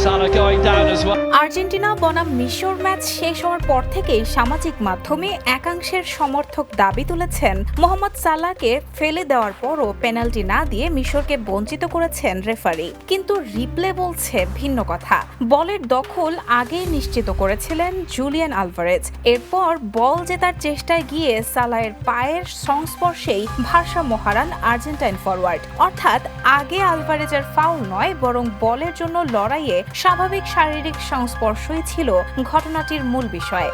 Salah going down as well. Argentina বনাম মিশর match শেষ হওয়ার পর থেকেই সামাজিক মাধ্যমে একাংশের সমর্থক দাবি তুলেছেন মোহাম্মদ সালাহকে ফেলে দেওয়ার পরও পেনাল্টি না দিয়ে মিশরকে বঞ্চিত করেছেন রেফারি। কিন্তু রিপ্লে বলছে ভিন্ন কথা। বলের দখল আগেই নিশ্চিত করেছিলেন জুলিয়ান আলভারেজ। এরপর বল জেতার চেষ্টায় গিয়ে সালাহের পায়ের সংস্পর্শেই ভারসাম্য হারান আর্জেন্টাইন ফরওয়ার্ড। অর্থাৎ আগে আলভারেজের ফাউল নয়, বরং বলের জন্য লড়াইয়ে স্বাভাবিক শারীরিক সংস্পর্শই ছিল ঘটনাটির মূল বিষয়।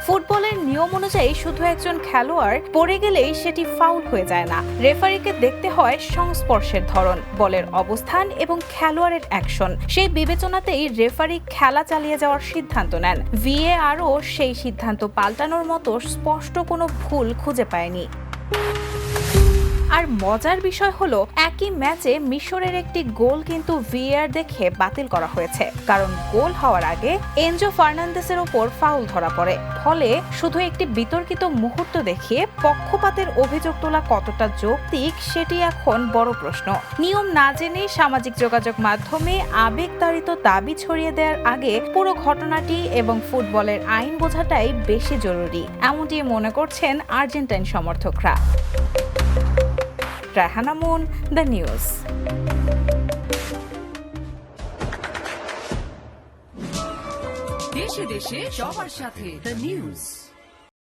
ফুটবলের নিয়ম অনুযায়ী শুধু একজন খেলোয়াড় পড়ে গেলেই সেটি ফাউল হয়ে যায় না। রেফারিকে দেখতে হয় সংস্পর্শের ধরন, বলের অবস্থান এবং খেলোয়াড়ের অ্যাকশন। সেই বিবেচনাতেই রেফারি খেলা চালিয়ে যাওয়ার সিদ্ধান্ত নেন। ভিএআরও সেই সিদ্ধান্ত পাল্টানোর মতো স্পষ্ট কোনো ভুল খুঁজে পায়নি। আর মজার বিষয় হলো, একই ম্যাচে মিশরের একটি গোল কিন্তু ভিএআর দেখে বাতিল করা হয়েছে, কারণ গোল হওয়ার আগে এনজো ফার্নান্দেসের ওপর ফাউল ধরা পড়ে। ফলে শুধু একটি বিতর্কিত মুহূর্ত দেখিয়ে পক্ষপাতের অভিযোগ তোলা কতটা যৌক্তিক সেটি এখন বড় প্রশ্ন। নিয়ম না জেনে সামাজিক যোগাযোগ মাধ্যমে আবেগতাড়িত দাবি ছড়িয়ে দেওয়ার আগে পুরো ঘটনাটি এবং ফুটবলের আইন বোঝাটাই বেশি জরুরি, এমনটি মনে করছেন আর্জেন্টাইন সমর্থকরা। Rahana moon, the news. দেশে দেশে সবার সাথে দ্য নিউজ।